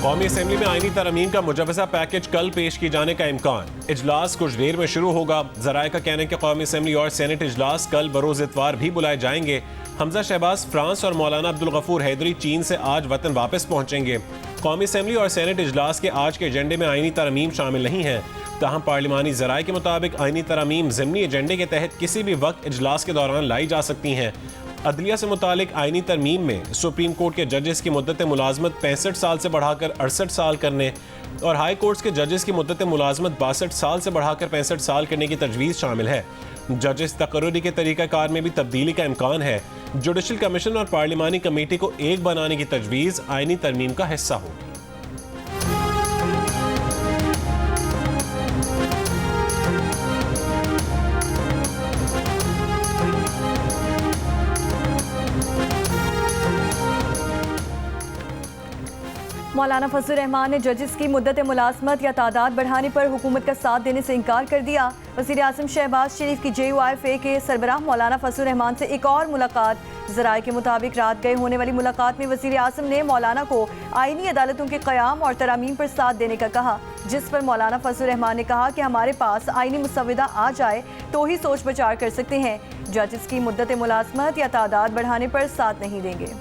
कौमी असेंबली में आईनी तरमीम का मुजवजा पैकेज कल पेश किए जाने का इम्कान। इजलास कुछ देर में शुरू होगा। जराए का कहना है कि कौमी असेंबली और सेनेट इजलास कल बरोज इतवार भी बुलाए जाएंगे। हमजा शहबाज फ्रांस और मौलाना अब्दुल गफूर हैदरी चीन से आज वतन वापस पहुंचेंगे। कौमी असेंबली और सेनेट इजलास के आज के एजेंडे में आईनी तरमीम शामिल नहीं है। ताहम पार्लिमानी जराए के मुताबिक आईनी तरमीम ज़िमनी एजेंडे के तहत किसी भी वक्त इजलास के दौरान लाई जा सकती हैं। अदलिया से मुतालिक आईनी तरमीम में सुप्रीम कोर्ट के जजेस की मुद्दत मुलाजमत 65 साल से बढ़ाकर 68 साल करने और हाई कोर्ट्स के जजेस की मुद्दत मुलाजमत 62 साल से बढ़ाकर 65 साल करने की तजवीज़ शामिल है। जजेस तकर्रुरी के तरीक़ाकार में भी तब्दीली का इम्कान है। जुडिशल कमीशन और पार्लिमानी कमेटी को एक बनाने की तजवीज़ आईनी तरमीम का हिस्सा होगी। मौलाना फजलुर रहमान ने जजेस की मुद्दत मुलाजमत या तादाद बढ़ाने पर हुकूमत का साथ देने से इनकार कर दिया। वज़ीर आज़म शहबाज शरीफ की JUIFA के सरबराह मौलाना फजलुर रहमान से एक और मुलाकात। ज़राए के मुताबिक रात गए होने वाली मुलाकात में वज़ीर आज़म ने मौलाना को आईनी अदालतों के क़याम और तरामीम पर साथ देने का कहा, जिस पर मौलाना फजलुर रहमान ने कहा कि हमारे पास आईनी मुसविदा आ जाए तो ही सोच विचार कर सकते हैं। जजेस की मुद्दत मुलाजमत या तादाद बढ़ाने पर साथ नहीं देंगे।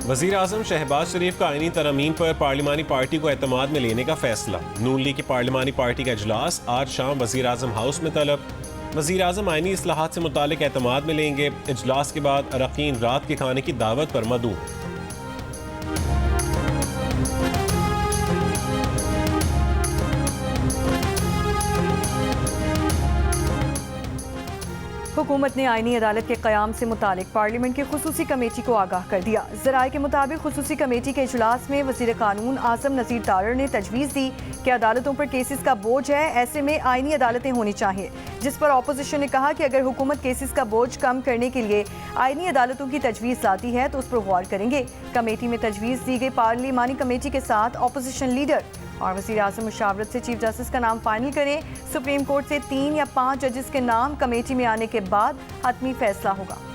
वज़ीर आज़म शहबाज शरीफ का आईनी तरमीम पर पार्लिमानी पार्टी को एतमाद में लेने का फैसला। नून लीग की पार्लिमानी पार्टी का इजलास आज शाम वज़ीर आज़म हाउस में तलब। वज़ीर आज़म आईनी इस्लाहात से मुतालिक एतमाद में लेंगे। इजलास के बाद अरकान रात के खाने की दावत पर मदऊ। हुकूमत ने आईनी अदालत के क़याम से मुतालिक पार्लियामेंट की खुसूसी कमेटी को आगाह कर दिया। ज़राए के मुताबिक खुसूसी कमेटी के इजलास में वज़ीर कानून आज़म नज़ीर तारड़ ने तजवीज़ दी कि अदालतों पर केसेस का बोझ है, ऐसे में आईनी अदालतें होनी चाहिए, जिस पर अपोजिशन ने कहा कि अगर हुकूमत केसेस का बोझ कम करने के लिए आईनी अदालतों की तजवीज़ लाती है तो उस पर गौर करेंगे। कमेटी में तजवीज़ दी गई पार्लिमानी कमेटी के साथ अपोजिशन लीडर और वज़ीर आज़म मुशावरत से चीफ जस्टिस का नाम फाइनल करें। सुप्रीम कोर्ट से 3 या 5 जजेस के नाम कमेटी में आने के बाद हतमी फैसला होगा।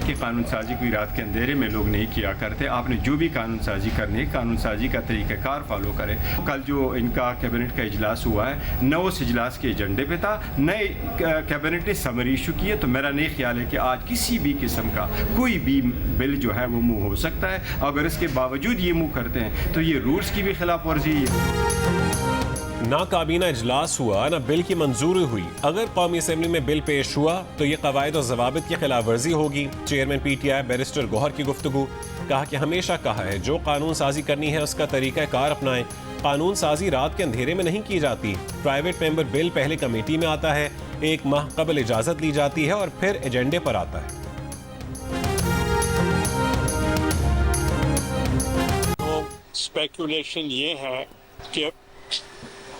कि कानून साजी कोई रात के अंधेरे में लोग नहीं किया करते। आपने जो भी कानून साजी करनी है, कानून साजी का तरीक़ाकार फॉलो करें। कल जो इनका कैबिनेट का इजलास हुआ है, न उस इजलास के एजेंडे पे था, नए कैबिनेट ने समरी इशू की है, तो मेरा नहीं ख्याल है कि आज किसी भी किस्म का कोई भी बिल जो है वो मूव हो सकता है। अगर इसके बावजूद ये मूव करते हैं तो ये रूल्स की भी खिलाफ वर्जी है। ना काबीना इजलास हुआ, ना बिल की मंजूरी हुई। अगर कौमी असेंबली में बिल पेश हुआ तो ये कवायद और जवाबित की खिलाफ वर्जी होगी। चेयरमैन PTI बैरिस्टर गौहर की गुफ्तगू। कहा कि हमेशा कहा है जो कानून साजी करनी है उसका तरीका कार अपनाएं। कानून साजी रात के अंधेरे में नहीं की जाती। प्राइवेट मेंबर बिल पहले कमेटी में आता है, 1 माह कबल इजाज़त ली जाती है और फिर एजेंडे पर आता है। तो स्पेकुलेशन ये है कि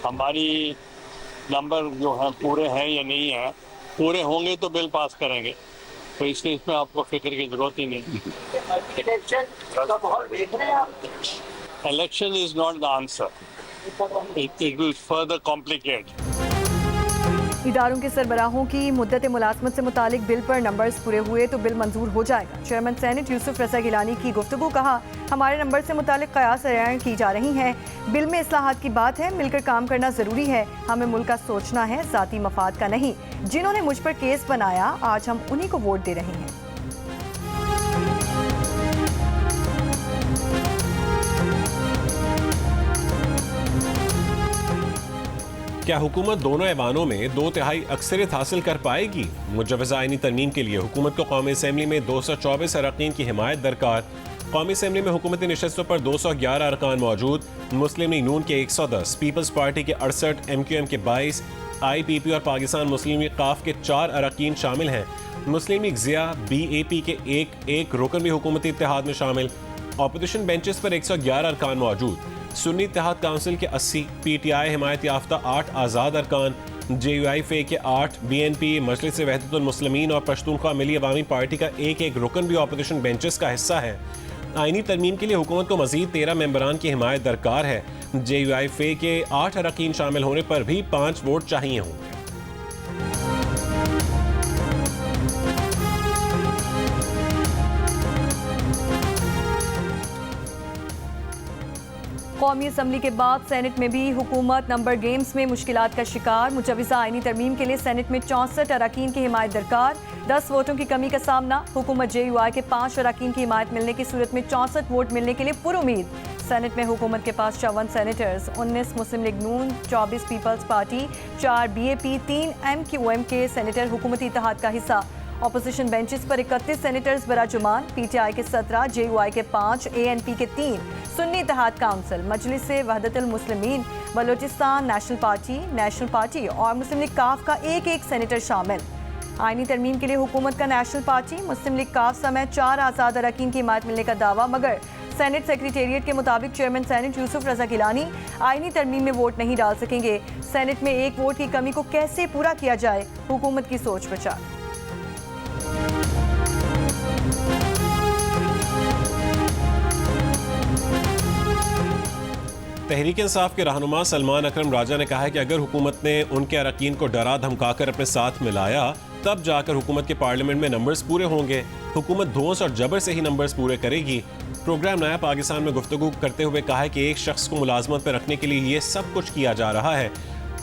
हमारी नंबर जो है पूरे हैं या नहीं है। पूरे होंगे तो बिल पास करेंगे, तो इसलिए इसमें आपको फिक्र की जरूरत ही नहीं। Election is not the answer, it will further complicate. इदारों के सरबराहों की मुद्दत मुलाजमत से मुतालिक बिल पर नंबर्स पूरे हुए तो बिल मंजूर हो जाएगा। चेयरमैन सेनेट यूसुफ रज़ा गिलानी की गुफ्तगू। कहा हमारे नंबर से मुतालिक कयास रयान की जा रही हैं। बिल में इस्लाहात की बात है, मिलकर काम करना ज़रूरी है। हमें मुल्क का सोचना है, ज़ाती मफाद का नहीं। जिन्होंने मुझ पर केस बनाया, आज हम उन्हीं को वोट दे रहे हैं। क्या हुकूमत दोनों ऐवानों में 2/3 अक्सरियत हासिल कर पाएगी? मुजवजा आईनी तरमीम के लिए हुकूमत को कौमी असेंबली में 224 अरकान की हिमायत दरकार। कौमी असेंबली में हुकूमती नशस्तों पर 211 अरकान मौजूद। मुस्लिम लीग नून के 110, पीपल्स पार्टी के 68, MQM के 22, IPP और पाकिस्तान मुस्लिम लीग काफ के 4 अरकान शामिल हैं। मुस्लिम लीग ज़िया BAP के एक रुकन भी हुकूमती इत्तेहाद में शामिल। अपोजिशन बेंचेस पर 111 अरकान मौजूद। सुन्नी इत्तेहाद काउंसिल के 80, PTI हिमायत याफ्ता 8 आज़ाद अरकान, JUIFA के 8, BNP, मजलिस वहदतुल मुस्लिमीन और पश्तूनख्वा मिली अवामी पार्टी का एक रुकन भी अपोजिशन बेंचेस का हिस्सा है। आईनी तरमीम के लिए हुकूमत को मजीद 13 मेंबरान की हिमायत दरकार है। JUIF के 8 अरकान शामिल होने पर भी 5 वोट चाहिए होंगे। कौमी असम्बली के बाद सेनेट में भी हुकूमत नंबर गेम्स में मुश्किलात का शिकार। मुजवज़ा आईनी तरमीम के लिए सेनेट में 64 अरकान की हिमायत दरकार। 10 वोटों की कमी का सामना। हुकूमत JUI के 5 अरकान की हिमायत मिलने की सूरत में 64 वोट मिलने के लिए पुरुमीद। सेनेट में हुकूमत के पास 54 सेनेटर्स, 19 मुस्लिम लीग नून, 24 पीपल्स पार्टी, 4 BAP, 3 MQM के सेनेटर हुकूमती इत्तेहाद का हिस्सा। अपोजिशन बेंचेस पर 31 सेनेटर्स बराजुमान। PTI के 17, JUI के 5, ANP के 3, सुन्नी इत्तेहाद काउंसिल, मजलिस से वहदतुल मुस्लिमीन, बलोचिस्तान नेशनल पार्टी और मुस्लिम लीग काफ का एक सेनेटर शामिल। आईनी तरमीम के लिए हुकूमत का नेशनल पार्टी, मुस्लिम लीग काफ समेत 4 आज़ाद अरकान की हिमायत मिलने का दावा, मगर सेनेट सेक्रेटेरिएट के मुताबिक चेयरमैन सेनेट यूसुफ रजा गिलानी आईनी तरमीम में वोट नहीं डाल सकेंगे। सेनेट में 1 वोट की कमी को कैसे पूरा किया जाए, हुकूमत की सोच विचार। तहरीक इंसाफ के रहनुमा सलमान अकरम राजा ने कहा है कि अगर हुकूमत ने उनके अरकान को डरा धमकाकर अपने साथ मिलाया तब जाकर हुकूमत के पार्लियामेंट में नंबर्स पूरे होंगे। हुकूमत धौंस और जबर से ही नंबर्स पूरे करेगी। प्रोग्राम नया पाकिस्तान में गुफ्तगू करते हुए कहा है कि एक शख्स को मुलाजमत पर रखने के लिए ये सब कुछ किया जा रहा है।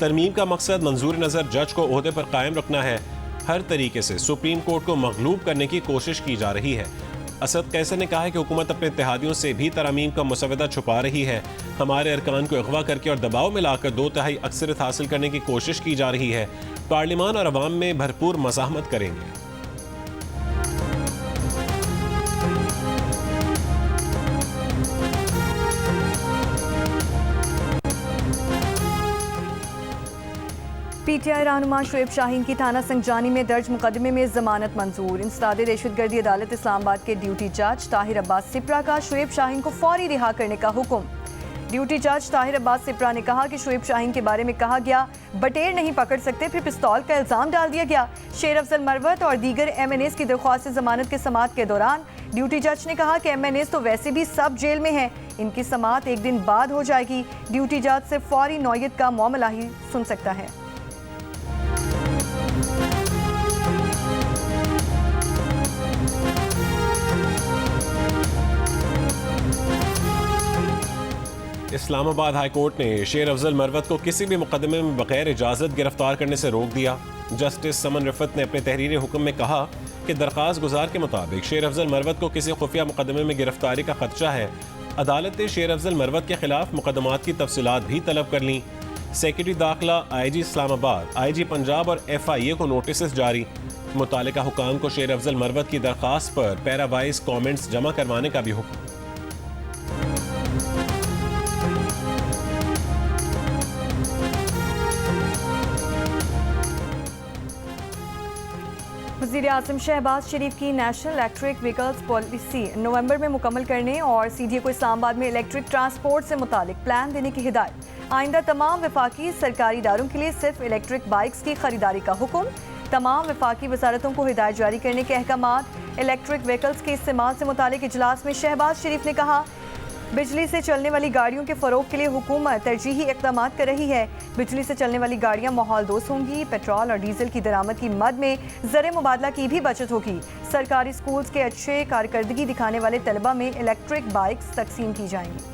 तरमीम का मकसद मंजूर नज़र जज को ओहदे पर कायम रखना है। हर तरीके से सुप्रीम कोर्ट को मगलूब करने की कोशिश की जा रही है। असद कैसर ने कहा है कि हुकूमत अपने इत्तेहादियों से भी तरमीम का मुसवदा छुपा रही है। हमारे अरकान को अगवा करके और दबाव में लाकर 2/3 अक्सरियत हासिल करने की कोशिश की जा रही है। पार्लियामान और अवाम में भरपूर मज़ाहमत करेंगे। PTI रहनुमा शुएब शाहीन की थाना संजानी में दर्ज मुकदमे में जमानत मंजूर। इंसदाद दहशतगर्दी अदालत इस्लामाबाद के ड्यूटी जज ताहिर अब्बास सिप्रा का शुएब शाहीन को फौरी रिहा करने का हुक्म। ड्यूटी जज ताहिर अब्बास सिप्रा ने कहा कि शुएब शाहीन के बारे में कहा गया बटेर नहीं पकड़ सकते, फिर पिस्तौल का इल्जाम डाल दिया गया। शेर अफजल मरवत और दीगर MNAs की दरख्वास्त से जमानत के समाअत के दौरान ड्यूटी जज ने कहा कि MNAs तो वैसे भी सब जेल में हैं, इनकी समाअत एक दिन बाद हो जाएगी। ड्यूटी जज से फौरी नौयत का मामला ही सुन सकता है। इस्लामाबाद हाई कोर्ट ने शेर अफजल मरवत को किसी भी मुकदमे में बगैर इजाज़त गिरफ्तार करने से रोक दिया। जस्टिस समन रिफत ने अपने तहरीरी हुक्म में कहा कि दरख्वास्त गुजार के मुताबिक शेर अफजल मरवत को किसी खुफिया मुकदमे में गिरफ्तारी का खदशा है। अदालत ने शेर अफजल मरवत के खिलाफ मुकदमात की तफसीलात भी तलब कर लीं। सेक्रेटरी दाखिला IG इस्लामाबाद, IG पंजाब और FIA को नोटिस जारी। मुतालिका हुकाम को शेर अफजल मरवत की दरख्वास्त पर पैरावाइज कॉमेंट्स जमा करवाने का भी हुक्म। वज़ीर आज़म शहबाज शरीफ की नेशनल इलेक्ट्रिक व्हीकल्स पॉलिसी नवंबर में मुकम्मल करने और CDA को इस्लामाबाद में इलेक्ट्रिक ट्रांसपोर्ट से मुतालिक प्लान देने की हिदायत। आइंदा तमाम वफाकी सरकारी इदारों के लिए सिर्फ इलेक्ट्रिक बाइक्स की खरीदारी का हुक्म। तमाम वफाकी वजारतों को हिदायत जारी करने के अहकामात। इलेक्ट्रिक व्हीकल्स के इस्तेमाल से मुतालिक इजलास में शहबाज शरीफ ने कहा बिजली से चलने वाली गाड़ियों के फ़रोग के लिए हुकूमत तरजीही इक़दामात कर रही है। बिजली से चलने वाली गाड़ियाँ माहौल दोस्त होंगी। पेट्रोल और डीजल की दरामद की मद में ज़र मुबादला की भी बचत होगी। सरकारी स्कूल्स के अच्छे कारकर्दगी दिखाने वाले तलबा में इलेक्ट्रिक बाइक्स तकसीम की जाएंगी।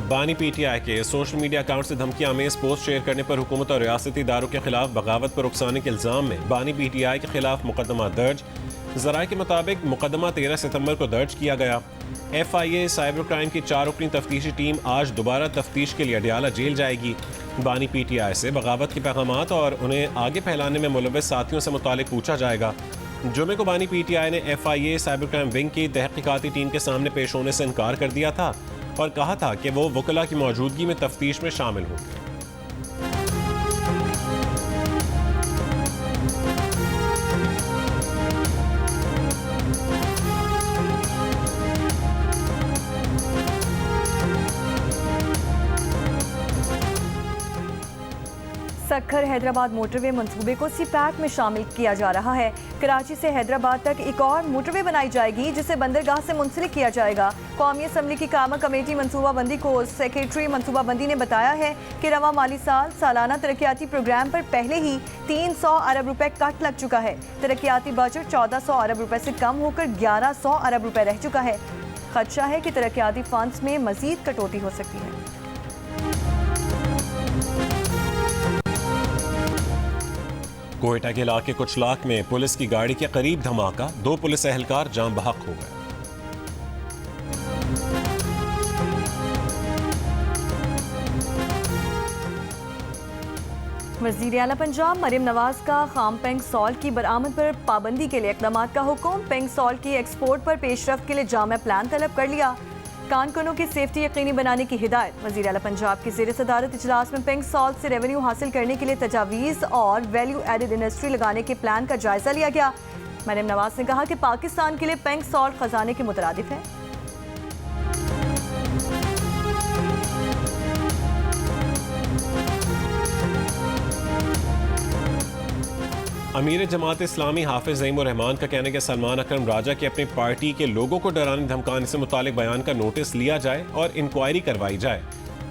बानी PTI के सोशल मीडिया अकाउंट से धमकी आमेज पोस्ट शेयर करने पर हुकूमत और रियासती इदारों के खिलाफ बगावत पर उकसाने के इल्ज़ाम में बानी PTI के खिलाफ मुकदमा दर्ज। ज़राए के मुताबिक मुकदमा 13 सितंबर को दर्ज किया गया। FIA साइबर क्राइम की 4 रुकनी तफ्तीशी टीम आज दोबारा तफ्तीश के लिए अडियाला जेल जाएगी। बानी PTI से बगावत के पैगामात और उन्हें आगे फैलाने में मुलव्वस साथियों से मुतालिक पूछा जाएगा। जुमे को बानी PTI ने FIA साइबर क्राइम विंग की तहकीकाती टीम के सामने पेश होने से इनकार कर दिया था और कहा था कि वो वकला की मौजूदगी में तफ्तीश में शामिल होंगे। सक्खर हैदराबाद मोटरवे मंसूबे को सीपैक में शामिल किया जा रहा है। कराची से हैदराबाद तक एक और मोटरवे बनाई जाएगी जिसे बंदरगाह से मुंसलिक किया जाएगा। कौमी असम्बली की कामा कमेटी मनसूबाबंदी को सेक्रेटरी मनसूबाबंदी ने बताया है कि रवा माली साल सालाना तरक्याती प्रोग्राम पर पहले ही 300 अरब रुपए कट लग चुका है। तरक्याती बजट 1400 अरब रुपए से कम होकर 1100 अरब रुपए रह चुका है। खदशा है कि तरक्याती फंड्स में मजीद कटौती हो सकती है। कोयटा के इलाके कुछ लाख में पुलिस की गाड़ी के करीब धमाका, 2 पुलिस एहलकार जान बहक हो गए। वज़ीर आला पंजाब मरियम नवाज का खाम पेंग सॉल्ट की बरामद पर पाबंदी के लिए इक़दाम का हुक्म। पेंग सॉल्ट की एक्सपोर्ट पर पेशरफ्त के लिए जामा प्लान तलब कर लिया। कानकुनों की सेफ्टी यकीनी बनाने की हिदायत। वज़ीर आला पंजाब की ज़ेर सदारत इजलास में पेंग सॉल्ट से रेवेन्यू हासिल करने के लिए तजावीज़ और वैल्यू एडेड इंडस्ट्री लगाने के प्लान का जायजा लिया गया। मरियम नवाज ने कहा कि पाकिस्तान के लिए पेंग सॉल्ट खजाने के मुतरादिफ है। अमीर जमात इस्लामी हाफिज ज़ईमुर रहमान का कहना है कि सलमान अकरम राजा के अपनी पार्टी के लोगों को डराने धमकाने से मुतालिक बयान का नोटिस लिया जाए और इंक्वायरी करवाई जाए।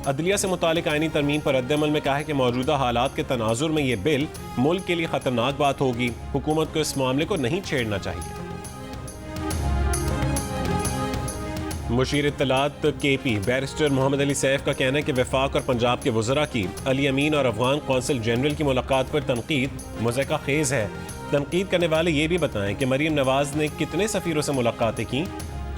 अदलिया से मुतालिक आईनी तरमीम पर रद्द-ए-अमल में कहा है कि मौजूदा हालात के तनाजुर में ये बिल मुल्क के लिए खतरनाक बात होगी। हुकूमत को इस मामले को नहीं छेड़ना चाहिए। मुशीर इत्तलात KP बैरिस्टर मोहम्मद अली सैफ का कहना है कि वफाक और पंजाब के वज़रा की अली अमीन और अफगान कौंसल जनरल की मुलाकात पर तनकीद मुज़क्का खेज़ है। तनकीद करने वाले ये भी बताएं कि मरीम नवाज ने कितने सफ़ीरों से मुलाकातें की।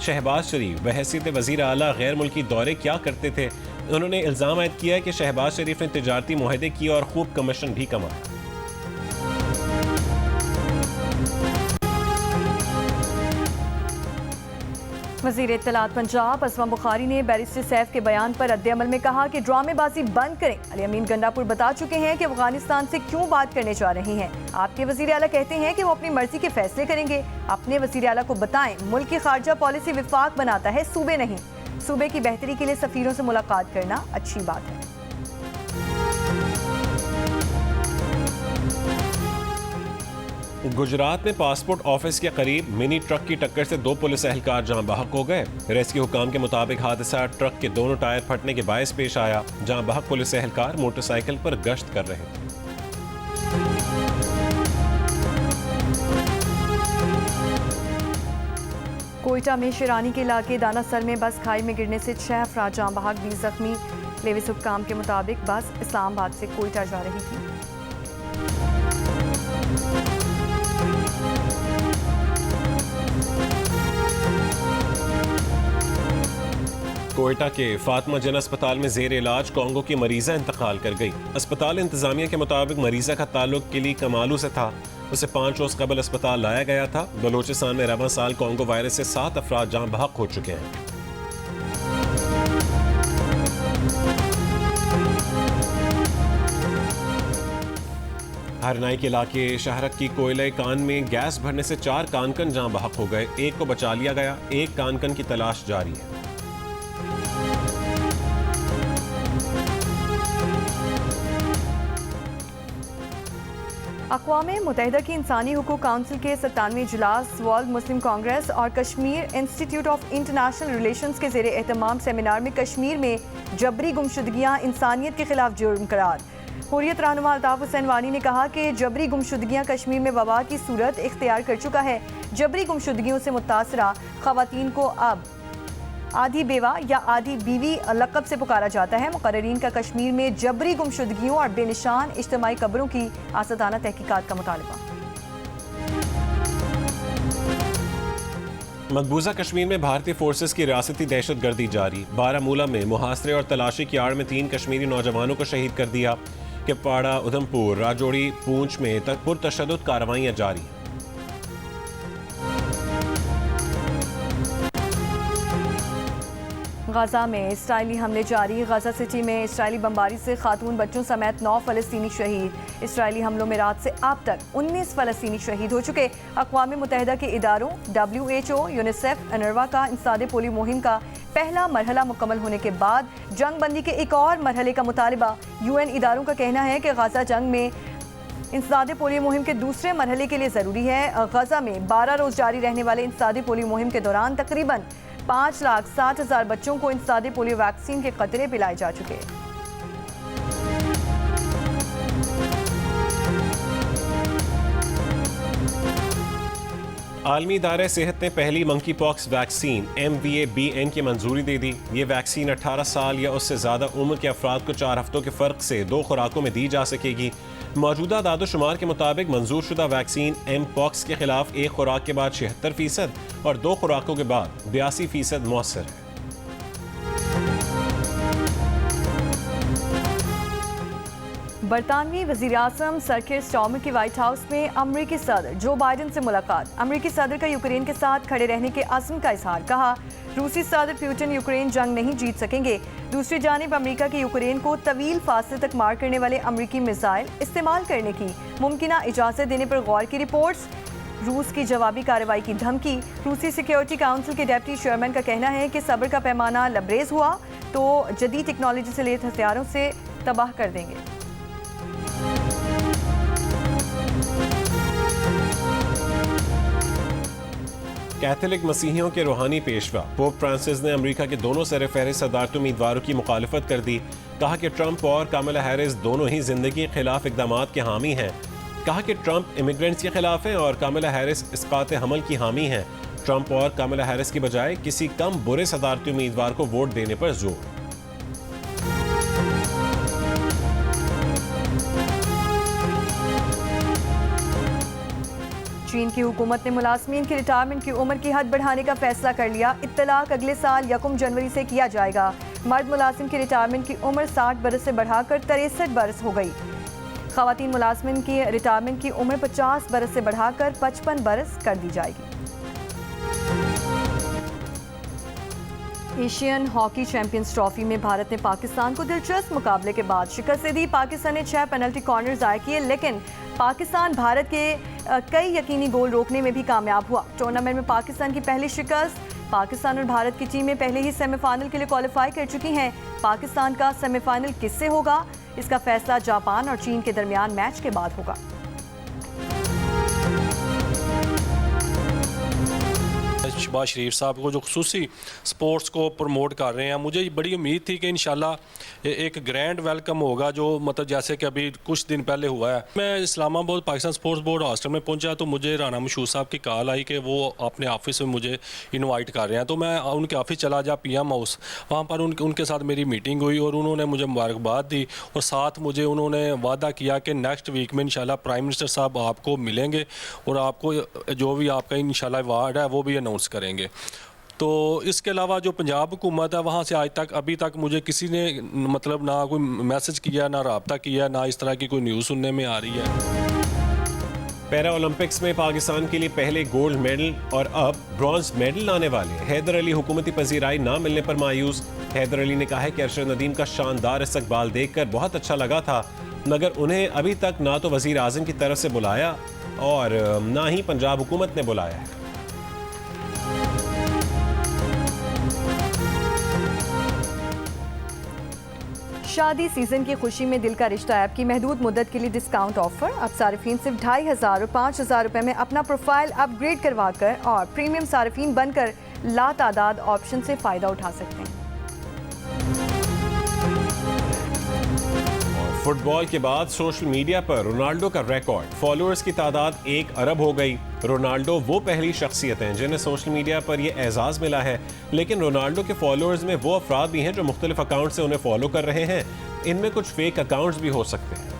शहबाज शरीफ बहैसियत वज़ीर आला गैर मुल्की दौरे क्या करते थे। उन्होंने इल्ज़ाम आयद किया है कि शहबाज शरीफ ने तिजारती मुआहदे किए और खूब कमीशन भी कमाया। वज़ीर इत्तलात पंजाब असमा बुखारी ने बैरिस्टर सैफ के बयान पर रद्द-ए-अमल में कहा कि ड्रामेबाजी बंद करें। अली अमीन गंडापुर बता चुके हैं कि अफगानिस्तान से क्यों बात करने जा रही हैं। आपके वज़ीर आला कहते हैं कि वो अपनी मर्जी के फैसले करेंगे। अपने वज़ीर आला को बताएं मुल्क की खारजा पॉलिसी विफाक बनाता है, सूबे नहीं। सूबे की बेहतरी के लिए सफ़ीरों से मुलाकात करना अच्छी बात है। गुजरात में पासपोर्ट ऑफिस के करीब मिनी ट्रक की टक्कर से 2 पुलिस एहलकार जान बहक हो गए। रेस्क्यू हुकाम के मुताबिक हादसा ट्रक के दोनों टायर फटने के बायस पेश आया। जान बहक पुलिस एहलकार मोटरसाइकिल पर गश्त कर रहे थे। कोयटा में शिरानी के इलाके दानासर में बस खाई में गिरने से 6 अफराद जान बहक, 20 जख्मी। लेविस हुक्काम के मुताबिक बस इस्लामाबाद से कोयटा जा रही थी। कोयटा के फातिमा जन अस्पताल में जेर इलाज कोंगो की मरीजा इंतकाल कर गई। अस्पताल इंतजामिया के मुताबिक मरीजा का ताल्लुक किली कमालू से था। उसे 5 रोज कबल अस्पताल लाया गया था। बलोचिस्तान में रवां साल कोंगो वायरस से 7 अफराद जान बहक हो चुके हैं। हरनाई के इलाके शहरक की कोयले कान में गैस भरने से 4 कानकन जान बहक हो गए। एक को बचा लिया गया, एक कानकन की तलाश जारी है। अक़वाम मुत्तहिदा की इंसानी हुकूक काउंसिल के 97वें इजलास वर्ल्ड मुस्लिम कांग्रेस और Kashmir institute of international relations के ज़ेर एहतमाम सेमिनार में कश्मीर में जबरी गुमशुदगियाँ इंसानियत के खिलाफ जुर्म करार। हुर्रियत रहनुमा अल्ताफ़ हुसैन वानी ने कहा कि जबरी गुमशुदगियाँ कश्मीर में वबा की सूरत इख्तियार कर चुका है। जबरी गुमशुदगियों से मुतासरा ख़वातीन को अब आधी बेवा या आधी बीवी लक़ब से पुकारा जाता है। मुक़र्रीरीन का कश्मीर में जबरी गुमशुदगियों और बेनिशान इज्तिमाई कब्रों की आसदाना तहकीकात का मुतालबा। मकबूजा कश्मीर में भारतीय फोर्सेस की रियासती दहशत गर्दी जारी। बारामूला में मुहासरे और तलाशी की आड़ में 3 कश्मीरी नौजवानों को शहीद कर दिया। किपवाड़ा, उधमपुर, राजौरी, पूंछ में पुरतशद्दुद कार्रवाइयाँ जारी हैं। गाजा में इसराइली हमले जारी। गाजा सिटी में इसराइली बमबारी से खातून बच्चों समेत 9 फ़लस्तीनी शहीद। इसराइली हमलों में रात से अब तक 19 फ़लस्तीनी शहीद हो चुके। अक़वाम मुत्तहिदा के इदारों WHO, यूनिसेफ, अनरवा का इंसादे पोलियो मुहिम का पहला मरहला मुकम्मल होने के बाद जंग बंदी के एक और मरहले का मुतालिबा। UN इदारों का कहना है कि गजा जंग में इंसदादे पोलियो मुहिम के दूसरे मरहले के लिए ज़रूरी है। गजा में 12 रोज़ जारी रहने वाले इंसदादे पोलियो मुहिम के दौरान तकरीबन 5,60,000 बच्चों को इंसदादे पोलियो वैक्सीन के कतरे पिलाए जा चुके हैं। आलमी इदारे सेहत ने पहली मंकी पॉक्स वैक्सीन MVA-BN की मंजूरी दे दी। ये वैक्सीन 18 साल या उससे ज़्यादा उम्र के अफराद को 4 हफ्तों के फ़र्क से 2 खुराकों में दी जा सकेगी। मौजूदा दादोशुमार के मुताबिक मंजूर शुदा वैक्सीन M-Pox के खिलाफ एक खुराक के बाद 76% और 2 खुराकों के बाद 82% मौसर है। बरतानवी वज़ीर आज़म सर कीर स्टार्मर की व्हाइट हाउस में अमरीकी सदर जो बाइडन से मुलाकात। अमरीकी सदर का यूक्रेन के साथ खड़े रहने के अज़्म का इजहार। कहा, रूसी सदर पुतिन यूक्रेन जंग नहीं जीत सकेंगे। दूसरी जानिब अमरीका के यूक्रेन को तवील फासले तक मार करने वाले अमरीकी मिसाइल इस्तेमाल करने की मुमकिना इजाज़त देने पर गौर की रिपोर्ट्स। रूस की जवाबी कार्रवाई की धमकी। रूसी सिक्योरिटी काउंसिल के डेप्टी चेयरमैन का कहना है कि सब्र का पैमाना लबरेज हुआ तो जदीद टेक्नोलॉजी से लैस हथियारों से तबाह कर देंगे। कैथोलिक मसीहियों के रूहानी पेशवा पोप फ्रांसिस ने अमेरिका के दोनों सरफहरिस्त सदारती उम्मीदवारों की मुखालफत कर दी। कहा कि ट्रंप और कामला हैरिस दोनों ही जिंदगी के खिलाफ इक़दामात के हामी हैं। कहा कि ट्रंप इमिग्रेंट्स के खिलाफ हैं और कामला हैरिस इस्कात हमल की हामी हैं। ट्रंप और कामला हैरिस की बजाय किसी कम बुरे सदारती उम्मीदवार को वोट देने पर जोर। चीन की हुकूमत ने मुलाजमीन की रिटायरमेंट की उम्र की हद बढ़ाने का फैसला कर लिया। इत्तलाक अगले साल 1 जनवरी से किया जाएगा। मर्द मुलाजिम की रिटायरमेंट की उम्र 60 बरस से बढ़ाकर 63 बरस हो गई। खवातीन मुलाजमिन की रिटायरमेंट की उम्र 50 बरस से बढ़ाकर 55 बरस कर दी जाएगी। एशियन हॉकी चैंपियंस ट्रॉफी में भारत ने पाकिस्तान को दिलचस्प मुकाबले के बाद शिकस्त दे दी। पाकिस्तान ने 6 पेनल्टी कॉर्नर ज़ाया किए, लेकिन पाकिस्तान भारत के कई यकीनी गोल रोकने में भी कामयाब हुआ। टूर्नामेंट में पाकिस्तान की पहली शिकस्त। पाकिस्तान और भारत की टीमें पहले ही सेमीफाइनल के लिए क्वालिफाई कर चुकी हैं। पाकिस्तान का सेमीफाइनल किससे होगा, इसका फैसला जापान और चीन के दरमियान मैच के बाद होगा। शहबाज शरीफ साहब को जो खुसूसी स्पोर्ट्स को प्रमोट कर रहे हैं, मुझे बड़ी उम्मीद थी कि इंशाल्लाह एक ग्रैंड वेलकम होगा, जो मतलब जैसे कि अभी कुछ दिन पहले हुआ है। मैं Islamabad Pakistan sports board hostel में पहुंचा तो मुझे राना मशहूर साहब की कॉल आई कि वो अपने ऑफिस में मुझे इनवाइट कर रहे हैं। तो मैं उनके ऑफिस चला जा PM हाउस, वहाँ पर उनके साथ मेरी मीटिंग हुई और उन्होंने मुझे मुबारकबाद दी और साथ मुझे उन्होंने वादा किया कि नेक्स्ट वीक में इंशाल्लाह प्राइम मिनिस्टर साहब आपको मिलेंगे और आपको जो भी आपका इंशाल्लाह अवार्ड है वो भी अनाउंस करेंगे। तो इसके अलावा जो पंजाब हुकूमत है वहाँ से आज तक अभी तक मुझे किसी ने मतलब ना कोई मैसेज किया, ना रब्ता किया, ना इस तरह की कोई न्यूज़ सुनने में आ रही है। पैरा ओलंपिक्स में पाकिस्तान के लिए पहले गोल्ड मेडल और अब ब्रॉन्ज मेडल लाने वाले हैदर अली हुकूमती पजीराई ना मिलने पर मायूस। हैदर अली ने कहा है कि अरशद नदीम का शानदार इस्तकबाल देखकर बहुत अच्छा लगा था, मगर उन्हें अभी तक ना तो वज़ीर आज़म की तरफ से बुलाया और ना ही पंजाब हुकूमत ने बुलाया है। शादी सीजन की खुशी में दिल का रिश्ता ऐप की महदूद मुद्दत के लिए डिस्काउंट ऑफर। अब सारिफीन सिर्फ 2,500 और 5,000 रुपये में अपना प्रोफाइल अपग्रेड करवाकर और प्रीमियम सारिफीन बनकर लातादाद ऑप्शन से फ़ायदा उठा सकते हैं। फुटबॉल के बाद सोशल मीडिया पर रोनाल्डो का रिकॉर्ड, फॉलोअर्स की तादाद 1 अरब हो गई। रोनाल्डो वो पहली शख्सियत हैं जिन्हें सोशल मीडिया पर यह एजाज़ मिला है, लेकिन रोनाल्डो के फॉलोअर्स में वो अफराद भी हैं जो मुख्तलिफ अकाउंट से उन्हें फॉलो कर रहे हैं। इनमें कुछ फेक अकाउंट्स भी हो सकते हैं।